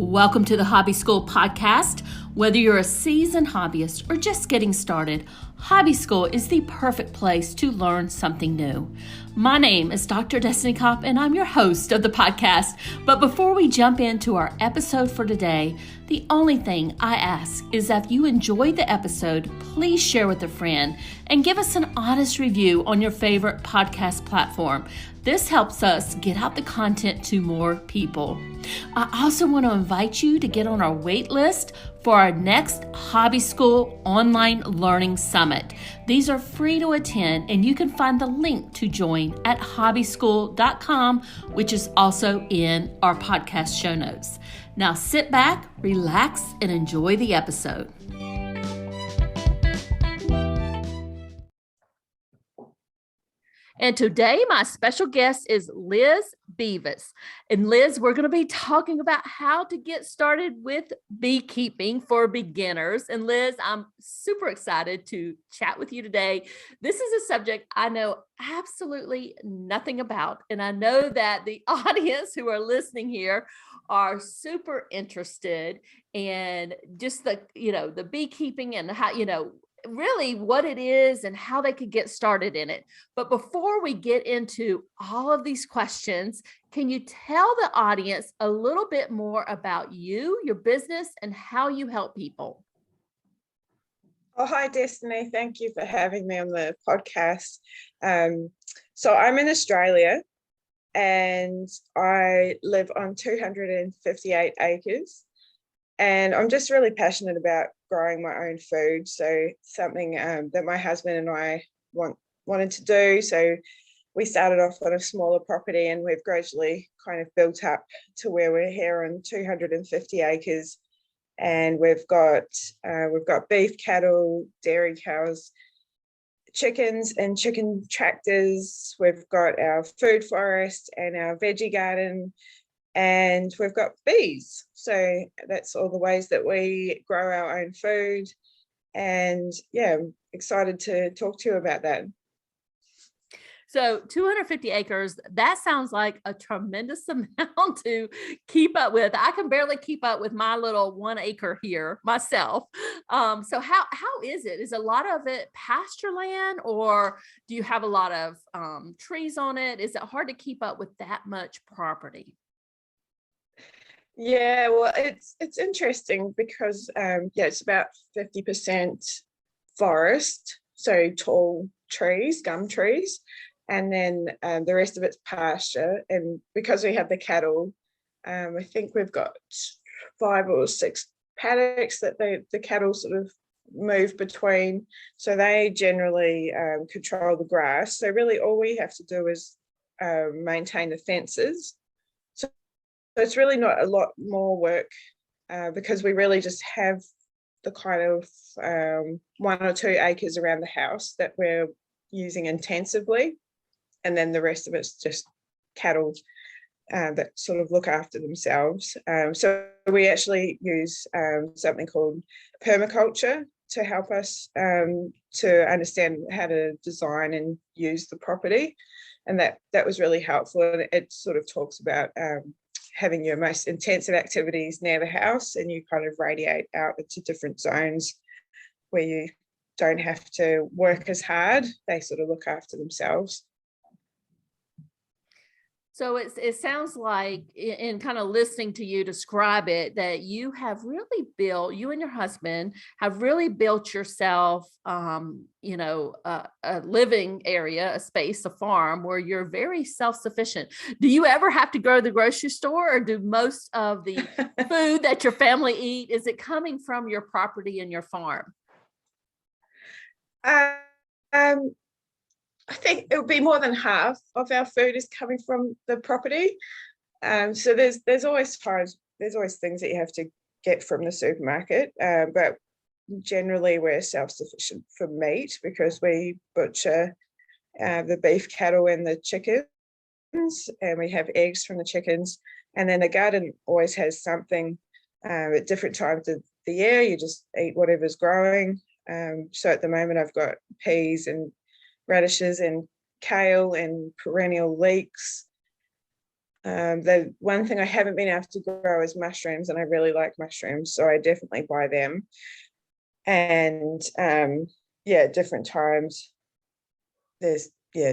Welcome to the Hobby School podcast. Whether you're a seasoned hobbyist or just getting started, Hobby School is the perfect place to learn something new. My name is Dr. Destiny Kopp, and I'm your host of the podcast. But before we jump into our episode for today, the only thing I ask is that if you enjoyed the episode, please share with a friend and give us an honest review on your favorite podcast platform. This helps us get out the content to more people. I also want to invite you to get on our wait list for our next Hobby School Online Learning Summit. These are free to attend, and you can find the link to join at hobbyschool.com, which is also in our podcast show notes. Now sit back, relax, and enjoy the episode. And today, my special guest is Liz Beavis. And Liz, we're going to be talking about how to get started with beekeeping for beginners. And Liz, I'm super excited to chat with you today. This is a subject I know absolutely nothing about. And I know that the audience who are listening here are super interested in just the beekeeping and how, really what it is and how they could get started in it. But before we get into all of these questions, can you tell the audience a little bit more about you, your business, and how you help people? Oh, hi, Destiny. Thank you for having me on the podcast. So I'm in Australia and I live on 258 acres. And I'm just really passionate about growing my own food. So something that my husband and I wanted to do. So we started off on a smaller property and we've gradually kind of built up to where we're here on 250 acres. And we've got beef cattle, dairy cows, chickens and chicken tractors. We've got our food forest and our veggie garden. And we've got bees. So that's all the ways that we grow our own food. And yeah, I'm excited to talk to you about that. So 250 acres, that sounds like a tremendous amount to keep up with. I can barely keep up with my little 1 acre here myself. So how is it? Is a lot of it pasture land, or do you have a lot of trees on it? Is it hard to keep up with that much property? Yeah, well, it's interesting because it's about 50% forest, so tall trees, gum trees, and then the rest of it's pasture. And because we have the cattle, I think we've got 5 or 6 paddocks that the cattle sort of move between. So they generally control the grass. So really all we have to do is maintain the fences. So it's really not a lot more work because we really just have the kind of 1 or 2 acres around the house that we're using intensively. And then the rest of it's just cattle that sort of look after themselves. So we actually use something called permaculture to help us to understand how to design and use the property. And that was really helpful. And it sort of talks about having your most intensive activities near the house, and you kind of radiate out into different zones where you don't have to work as hard. They sort of look after themselves. So it sounds like, in kind of listening to you describe it, that you have really built, you and your husband have really built yourself, a living area, a space, a farm where you're very self-sufficient. Do you ever have to go to the grocery store, or do most of the food that your family eat, is it coming from your property and your farm? I think it would be more than half of our food is coming from the property. So there's always things that you have to get from the supermarket, but generally we're self-sufficient for meat because we butcher the beef cattle and the chickens, and we have eggs from the chickens. And then the garden always has something at different times of the year. You just eat whatever's growing. So at the moment I've got peas and radishes and kale and perennial leeks. The one thing I haven't been able to grow is mushrooms, and I really like mushrooms, so I definitely buy them. And different times there's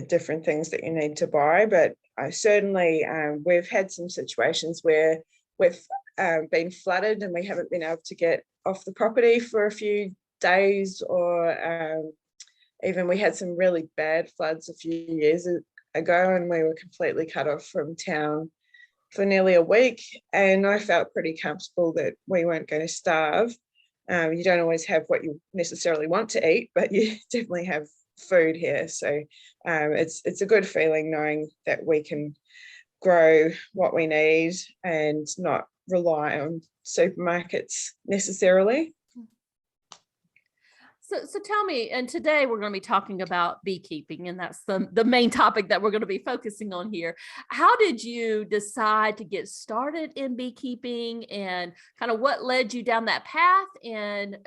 different things that you need to buy, but I certainly we've had some situations where we've been flooded and we haven't been able to get off the property for a few days, or even we had some really bad floods a few years ago, and we were completely cut off from town for nearly a week, and I felt pretty comfortable that we weren't going to starve. You don't always have what you necessarily want to eat, but you definitely have food here. So it's a good feeling knowing that we can grow what we need and not rely on supermarkets necessarily. So tell me, and today we're going to be talking about beekeeping, and that's the main topic that we're going to be focusing on here. How did you decide to get started in beekeeping, and kind of what led you down that path? And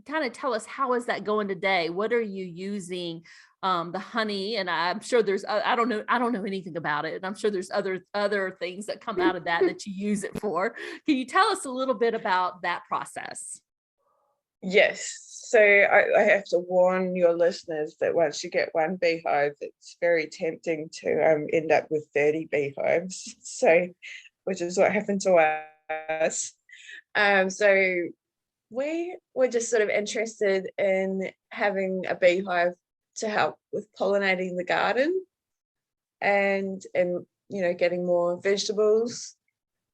kind of tell us, how is that going today? What are you using the honey? And I'm sure there's I don't know anything about it, and I'm sure there's other things that come out of that you use it for. Can you tell us a little bit about that process? Yes. So I have to warn your listeners that once you get one beehive, it's very tempting to end up with 30 beehives. So, which is what happened to us. So we were just sort of interested in having a beehive to help with pollinating the garden and getting more vegetables.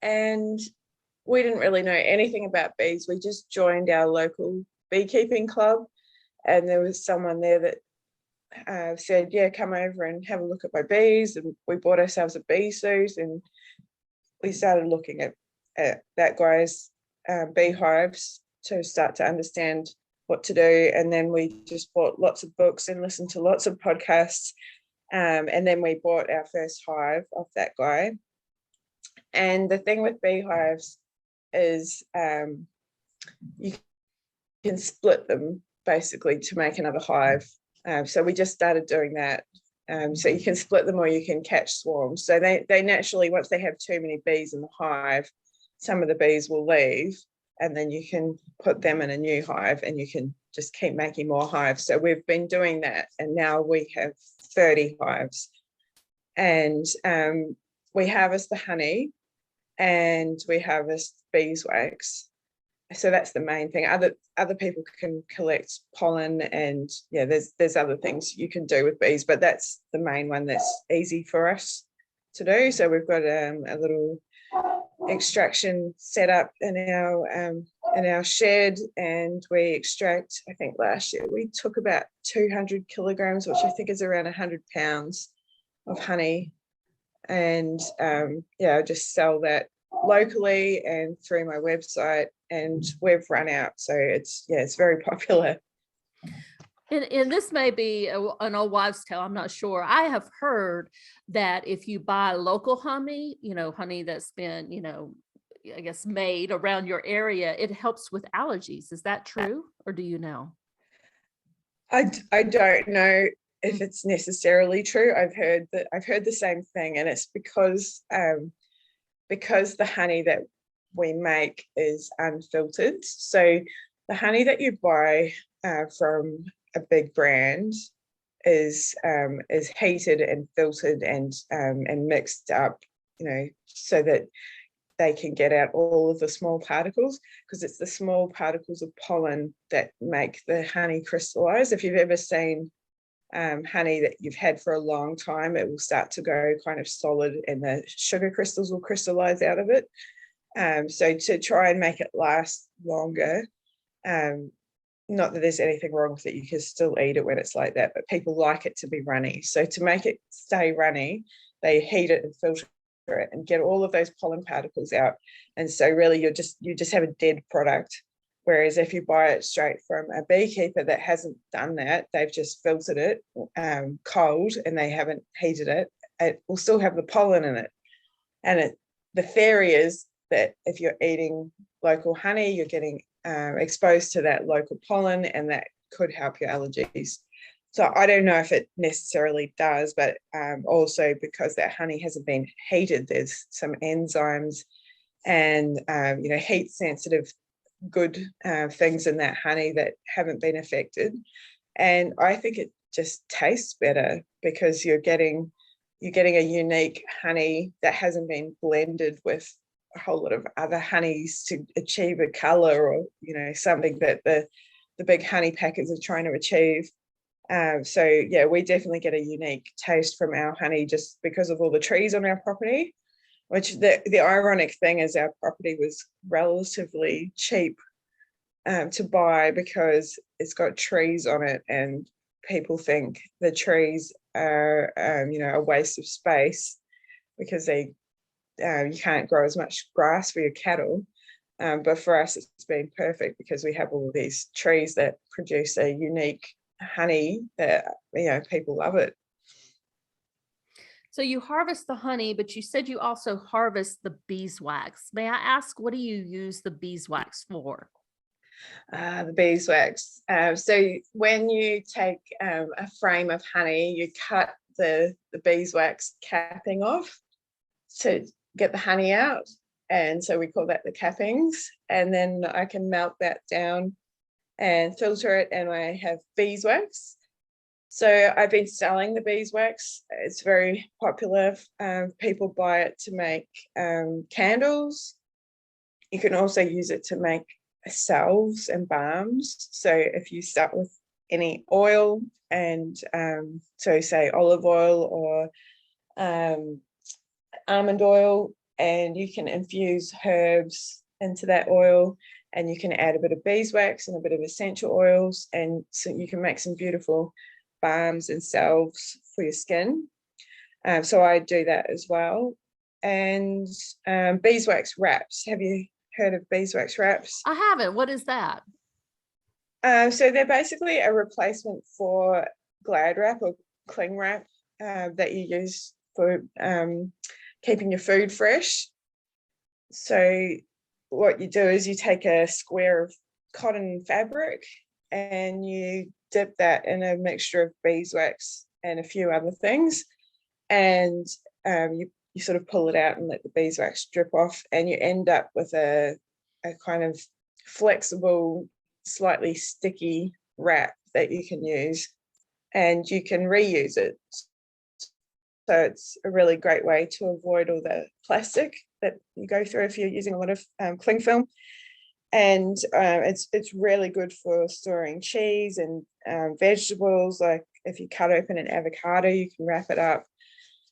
And we didn't really know anything about bees. We just joined our local beekeeping club, and there was someone there that said, yeah, come over and have a look at my bees. And we bought ourselves a bee suit, and we started looking at that guy's beehives to start to understand what to do. And then we just bought lots of books and listened to lots of podcasts. And then we bought our first hive off that guy. And the thing with beehives is you can split them basically to make another hive. So we just started doing that. So you can split them or you can catch swarms. So they naturally, once they have too many bees in the hive, some of the bees will leave, and then you can put them in a new hive and you can just keep making more hives. So we've been doing that, and now we have 30 hives. And we harvest the honey and we harvest beeswax. So that's the main thing. Other people can collect pollen, and there's other things you can do with bees, but that's the main one that's easy for us to do. So we've got a little extraction set up in our shed, and we extract, I think last year we took about 200 kilograms, which I think is around 100 pounds of honey. And I just sell that locally and through my website, and we've run out. So it's very popular. And this may be an old wives' tale, I'm not sure. I have heard that if you buy local honey, honey that's been, I guess made around your area, it helps with allergies. Is that true? Or do you know? I don't know if it's necessarily true. I've heard the same thing, and it's because the honey that we make is unfiltered. So the honey that you buy from a big brand is heated and filtered and mixed up, so that they can get out all of the small particles, because it's the small particles of pollen that make the honey crystallize. If you've ever seen honey that you've had for a long time, it will start to go kind of solid and the sugar crystals will crystallize out of it. So to try and make it last longer, not that there's anything wrong with it, you can still eat it when it's like that, but people like it to be runny. So to make it stay runny, they heat it and filter it and get all of those pollen particles out. And so really you just have a dead product. Whereas if you buy it straight from a beekeeper that hasn't done that, they've just filtered it cold and they haven't heated it, it will still have the pollen in it. And the theory is that if you're eating local honey, you're getting exposed to that local pollen, and that could help your allergies. So I don't know if it necessarily does, but also because that honey hasn't been heated, there's some enzymes and heat sensitive good things in that honey that haven't been affected. And I think it just tastes better because you're getting a unique honey that hasn't been blended with a whole lot of other honeys to achieve a color or something that the big honey packers are trying to achieve. So yeah, we definitely get a unique taste from our honey just because of all the trees on our property, which the ironic thing is our property was relatively cheap to buy because it's got trees on it, and people think the trees are a waste of space because you can't grow as much grass for your cattle. But for us, it's been perfect because we have all these trees that produce a unique honey that people love it. So you harvest the honey, but you said you also harvest the beeswax. May I ask, what do you use the beeswax for? The beeswax. So when you take a frame of honey, you cut the beeswax capping off to get the honey out. And so we call that the cappings. And then I can melt that down and filter it, and I have beeswax. So I've been selling the beeswax. It's very popular. People buy it to make candles. You can also use it to make salves and balms. So if you start with any oil, and so say olive oil or almond oil, and you can infuse herbs into that oil, and you can add a bit of beeswax and a bit of essential oils, and so you can make some beautiful balms and salves for your skin. So I do that as well. And beeswax wraps. Have you heard of beeswax wraps? I haven't. What is that? So they're basically a replacement for Glad wrap or cling wrap that you use for keeping your food fresh. So what you do is you take a square of cotton fabric and you dip that in a mixture of beeswax and a few other things, and you sort of pull it out and let the beeswax drip off, and you end up with a kind of flexible, slightly sticky wrap that you can use, and you can reuse it. So it's a really great way to avoid all the plastic that you go through if you're using a lot of cling film. And it's really good for storing cheese and vegetables. Like if you cut open an avocado, you can wrap it up.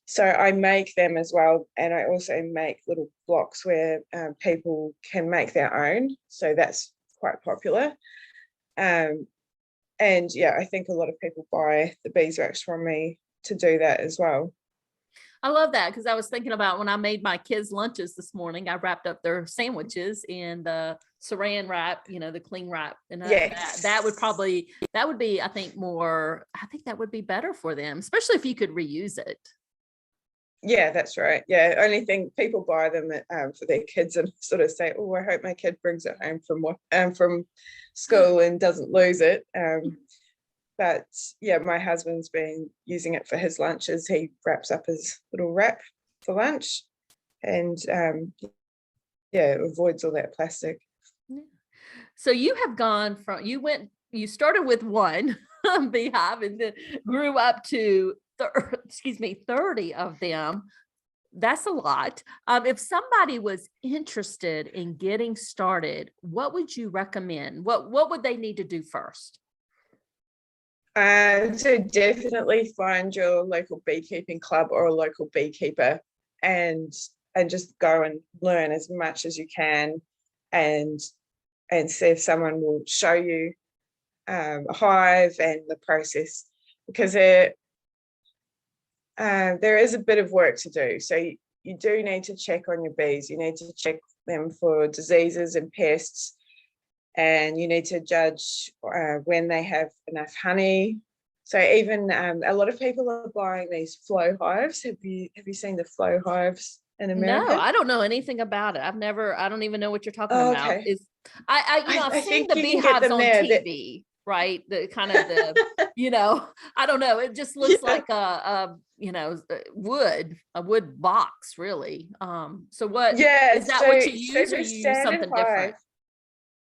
So I make them as well. And I also make little blocks where people can make their own. So that's quite popular. And yeah, I think a lot of people buy the beeswax from me to do that as well. I love that, because I was thinking about when I made my kids' lunches this morning, I wrapped up their sandwiches in the saran wrap, the cling wrap. And yes. that would be, I think that would be better for them, especially if you could reuse it. Yeah, that's right. Yeah, only thing, people buy them for their kids and sort of say, oh, I hope my kid brings it home from school and doesn't lose it. But yeah, my husband's been using it for his lunches. He wraps up his little wrap for lunch, and it avoids all that plastic. So you have gone from, you started with one beehive and then grew up to 30 of them. That's a lot. If somebody was interested in getting started, what would you recommend? What would they need to do first? So definitely find your local beekeeping club or a local beekeeper, and just go and learn as much as you can, and see if someone will show you a hive and the process, because there is a bit of work to do. So you do need to check on your bees. You need to check them for diseases and pests, and you need to judge when they have enough honey. So even a lot of people are buying these flow hives. Have you seen the flow hives in America? No, I don't know anything about it. I don't even know what you're talking about. Okay. I've seen think the you can get beehives them on there. TV. right? The kind of I don't know. It just looks Yeah. like a wood box, really. So what Yeah, is that what you so use, or the you use standard something different? hive,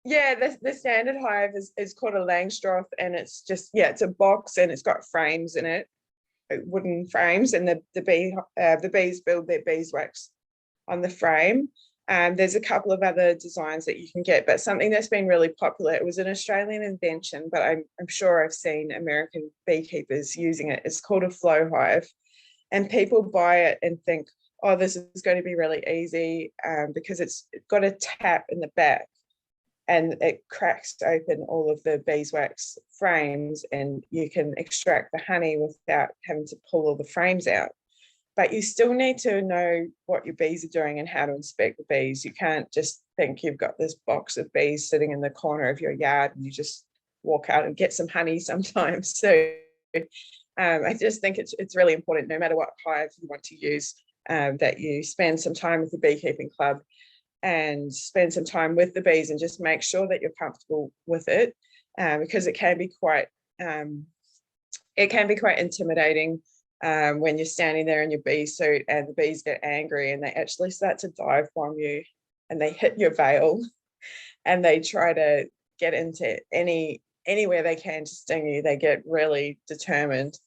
yeah, the standard hive is called a Langstroth, and it's just, yeah, it's a box and it's got frames in it, wooden frames, and the bees build their beeswax on the frame. There's a couple of other designs that you can get, but something that's been really popular, it was an Australian invention, but I'm sure I've seen American beekeepers using it. It's called a flow hive, and people buy it and think, oh, this is going to be really easy, because it's got a tap in the back and it cracks open all of the beeswax frames, and you can extract the honey without having to pull all the frames out. But you still need to know what your bees are doing and how to inspect the bees. You can't just think you've got this box of bees sitting in the corner of your yard and you just walk out and get some honey sometimes. So I just think it's really important, no matter what hive you want to use, that you spend some time with the beekeeping club and spend some time with the bees and just make sure that you're comfortable with it, because it can be quite intimidating, when you're standing there in your bee suit and the bees get angry and they actually start to dive bomb you and they hit your veil and they try to get into anywhere they can to sting you. They get really determined.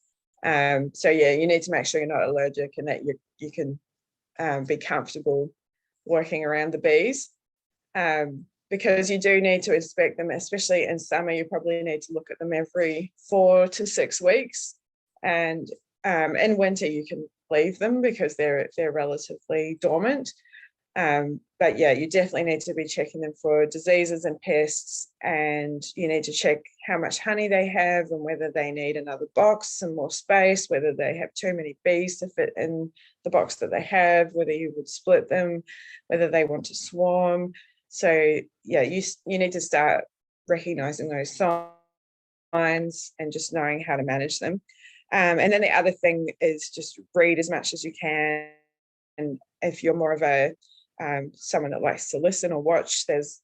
So yeah, you need to make sure you're not allergic and that you can be comfortable working around the bees, because you do need to inspect them, especially in summer. You probably need to look at them every 4 to 6 weeks, and in winter you can leave them because they're relatively dormant. But yeah, you definitely need to be checking them for diseases and pests, and you need to check how much honey they have and whether they need another box and more space, whether they have too many bees to fit in the box that they have, whether you would split them, whether they want to swarm. So yeah, you need to start recognizing those signs and just knowing how to manage them. And then the other thing is just read as much as you can. And if you're more of a someone that likes to listen or watch, there's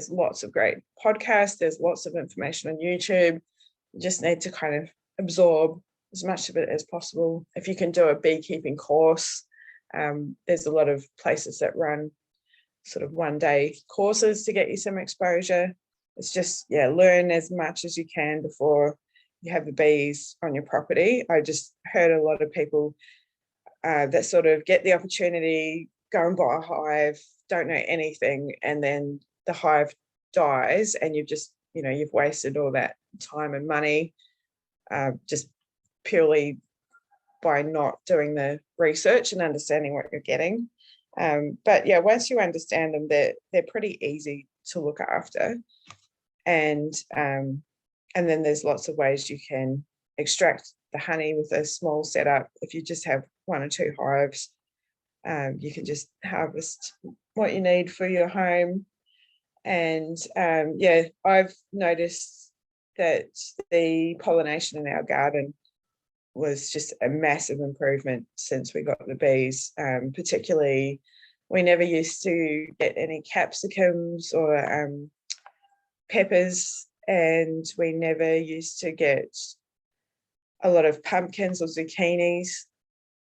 lots of great podcasts, there's lots of information on YouTube. You just need to kind of absorb as much of it as possible. If you can do a beekeeping course, there's a lot of places that run sort of 1-day courses to get you some exposure. It's just, yeah, learn as much as you can before you have the bees on your property. I just heard a lot of people that sort of get the opportunity, go and buy a hive, don't know anything, and then the hive dies and you've wasted all that time and money, just purely by not doing the research and understanding what you're getting. But yeah, once you understand them, they're pretty easy to look after, and then there's lots of ways you can extract the honey with a small setup. If you just have 1 or 2 hives, you can just harvest what you need for your home. And yeah, I've noticed that the pollination in our garden was just a massive improvement since we got the bees. Particularly, we never used to get any capsicums or peppers, and we never used to get a lot of pumpkins or zucchinis.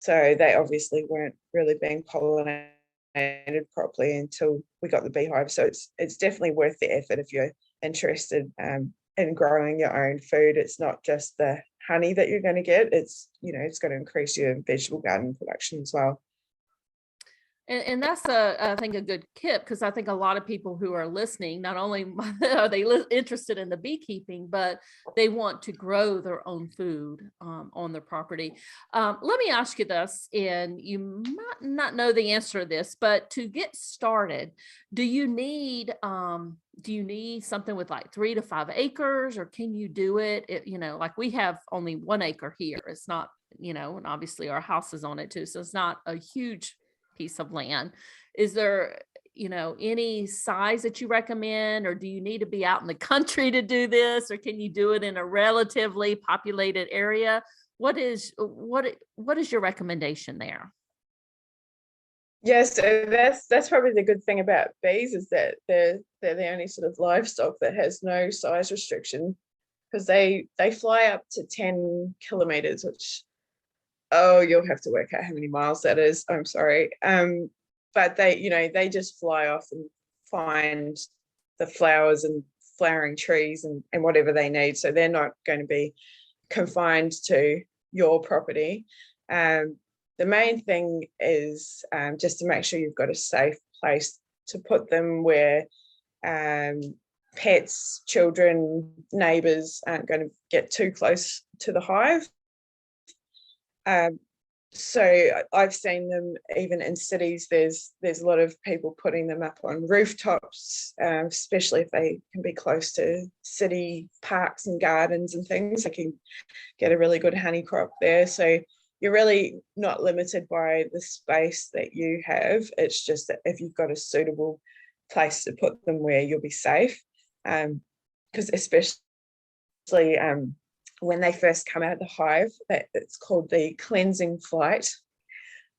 So they obviously weren't really being pollinated properly until we got the beehive. So it's definitely worth the effort if you're interested in growing your own food. It's not just the honey that you're going to get. It's going to increase your vegetable garden production as well. And that's I think a good tip, because I think a lot of people who are listening, not only are they interested in the beekeeping, but they want to grow their own food on their property. Let me ask you this, and you might not know the answer to this, but to get started, do you need something with like 3 to 5 acres, or can you do it? Like we have only 1 acre here. It's not, and obviously our house is on it too, so it's not a huge piece of land. Is there any size that you recommend, or do you need to be out in the country to do this, or can you do it in a relatively populated area? What is your recommendation there? Yes, so that's probably the good thing about bees, is that they're the only sort of livestock that has no size restriction. because they fly up to 10 kilometers, which, oh, you'll have to work out how many miles that is. I'm sorry. But they just fly off and find the flowers and flowering trees and whatever they need. So they're not going to be confined to your property. The main thing is just to make sure you've got a safe place to put them where pets, children, neighbours aren't going to get too close to the hive. So I've seen them even in cities. There's a lot of people putting them up on rooftops, especially if they can be close to city parks and gardens and things. They can get a really good honey crop there. So you're really not limited by the space that you have. It's just that if you've got a suitable place to put them where you'll be safe, because especially when they first come out of the hive, it's called the cleansing flight.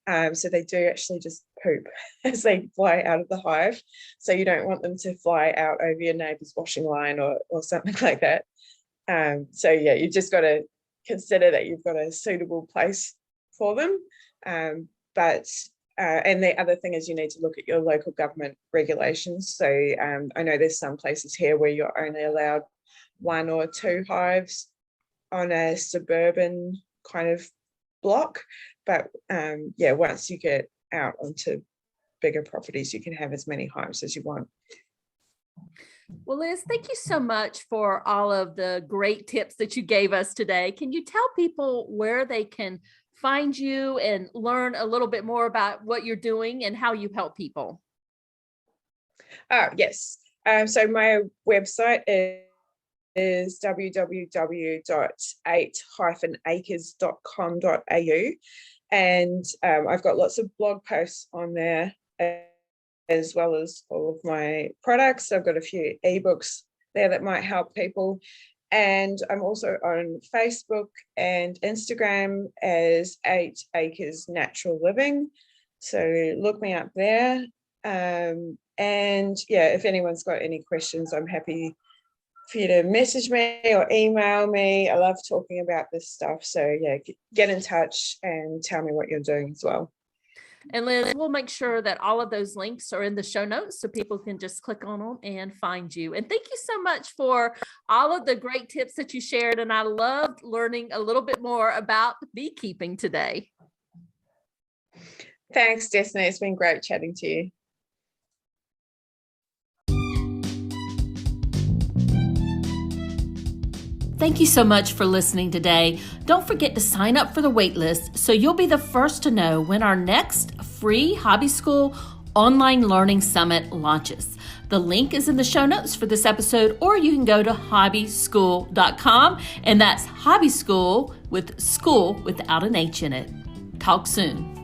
So they do actually just poop as they fly out of the hive. So you don't want them to fly out over your neighbour's washing line or something like that. So yeah, you just got to consider that you've got a suitable place for them. And the other thing is you need to look at your local government regulations. So I know there's some places here where you're only allowed 1 or 2 hives on a suburban kind of block, but once you get out onto bigger properties, you can have as many hives as you want. Well, Liz, thank you so much for all of the great tips that you gave us today. Can you tell people where they can find you and learn a little bit more about what you're doing and how you help people? Yes. So my website is www.8-acres.com.au, and I've got lots of blog posts on there as well as all of my products. I've got a few ebooks there that might help people, and I'm also on Facebook and Instagram as 8 Acres Natural Living, so look me up there. And if anyone's got any questions, I'm happy for you to message me or email me. I love talking about this stuff. So yeah, get in touch and tell me what you're doing as well. And Liz, we'll make sure that all of those links are in the show notes so people can just click on them and find you. And thank you so much for all of the great tips that you shared. And I loved learning a little bit more about beekeeping today. Thanks, Destiny. It's been great chatting to you. Thank you so much for listening today. Don't forget to sign up for the waitlist so you'll be the first to know when our next free HobbyScool online learning summit launches. The link is in the show notes for this episode, or you can go to hobbyschool.com, and that's HobbyScool with school without an H in it. Talk soon.